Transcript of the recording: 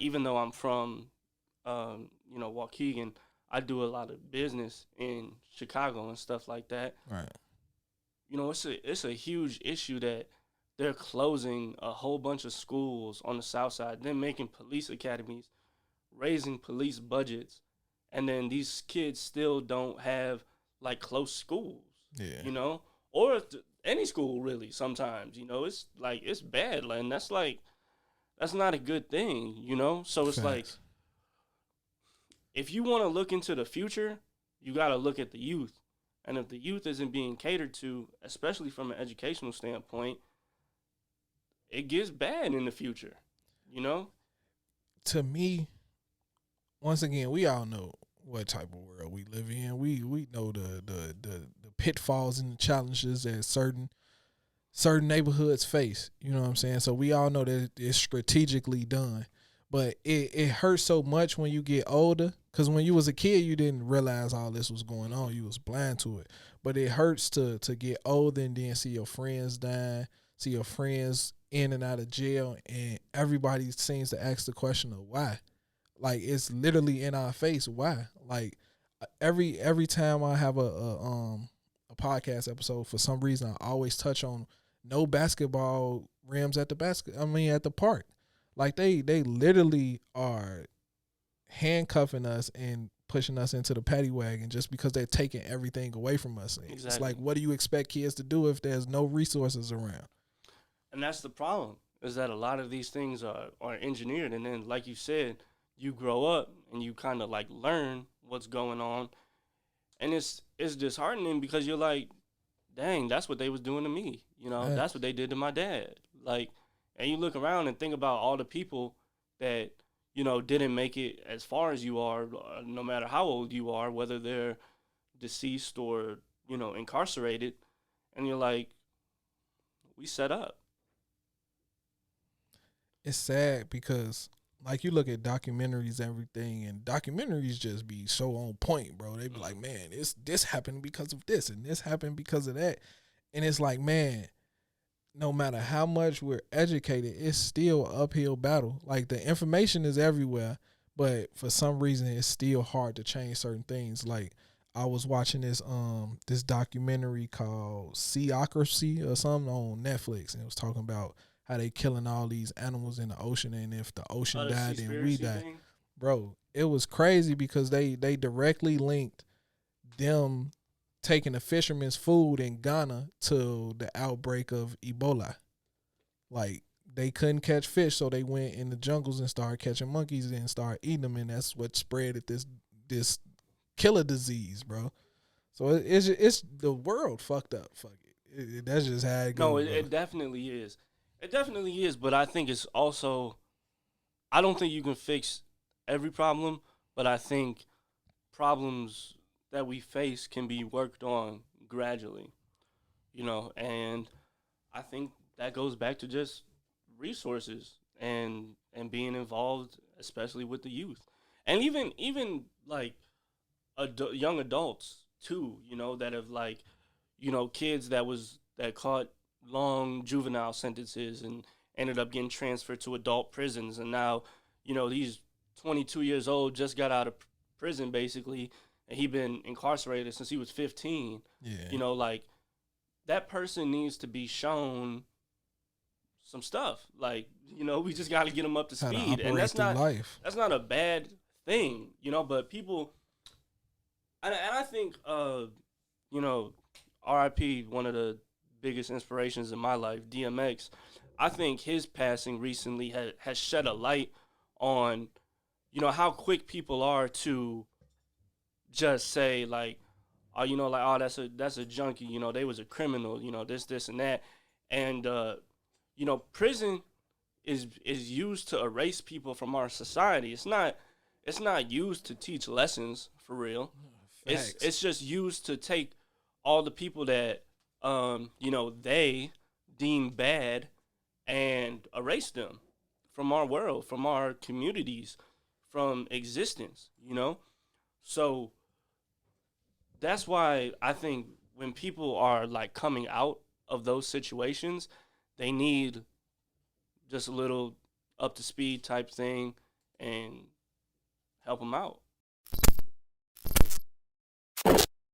even though I'm from, Waukegan, I do a lot of business in Chicago and stuff like that. Right. It's a huge issue that they're closing a whole bunch of schools on the south side, then making police academies, raising police budgets, and then these kids still don't have like close schools, Yeah. or any school really. Sometimes, it's like it's bad, and that's not a good thing, So it's like Facts. if you want to look into the future, you got to look at the youth. And if the youth isn't being catered to, especially from an educational standpoint, it gets bad in the future, you know? To me, once again, we all know what type of world we live in. We know the pitfalls and the challenges that certain neighborhoods face. You know what I'm saying? So we all know that it's strategically done. But it hurts so much when you get older, because when you was a kid, you didn't realize all this was going on. You was blind to it. But it hurts to get older and then see your friends dying, see your friends in and out of jail, and everybody seems to ask the question of why. Like, it's literally in our face. Why? Like, every time I have a podcast episode, for some reason I always touch on no basketball rims at at the park. Like, they literally are handcuffing us and pushing us into the paddy wagon just because they're taking everything away from us. Exactly. It's like, what do you expect kids to do if there's no resources around? And that's the problem, is that a lot of these things are engineered. And then, like you said, you grow up and you kind of like learn what's going on. And it's disheartening because you're like, dang, that's what they was doing to me. Right. That's what they did to my dad. Like, and you look around and think about all the people that, didn't make it as far as you are, no matter how old you are, whether they're deceased or, incarcerated. And you're like, we set up. It's sad because, like, you look at documentaries and everything, and documentaries just be so on point, bro. They be like, man, this happened because of this, and this happened because of that. And it's like, man, no matter how much we're educated, it's still an uphill battle. Like, the information is everywhere, but for some reason it's still hard to change certain things. Like, I was watching this documentary called Seaocracy or something on Netflix, and it was talking about how they killing all these animals in the ocean, and if the ocean The died, then we conspiracy die. thing. Bro, it was crazy because they directly linked them taking the fishermen's food in Ghana to the outbreak of Ebola. Like, they couldn't catch fish, so they went in the jungles and started catching monkeys and started eating them, and that's what spread this killer disease, bro. So it's the world fucked up. Fuck it. That's just how it goes. No, bro. it definitely is. It definitely is, but I think it's also, I don't think you can fix every problem, but I think problems that we face can be worked on gradually, and I think that goes back to just resources and being involved, especially with the youth. And even like young adults too, that have like, kids that caught long juvenile sentences and ended up getting transferred to adult prisons, and now, these 22 years old just got out of prison basically, and he been incarcerated since he was 15. Yeah. Like, that person needs to be shown some stuff. Like, we just got to get them up to How to speed, and operate through life. that's not a bad thing, But people, and I think, R.I.P. one of the biggest inspirations in my life, DMX. I think his passing recently has shed a light on, how quick people are to just say like, oh, that's a junkie, they was a criminal, this and that, and prison is used to erase people from our society. It's not used to teach lessons for real. It's just used to take all the people that they deem bad and erase them from our world, from our communities, from existence. So that's why I think when people are like coming out of those situations, they need just a little up to speed type thing, and help him out.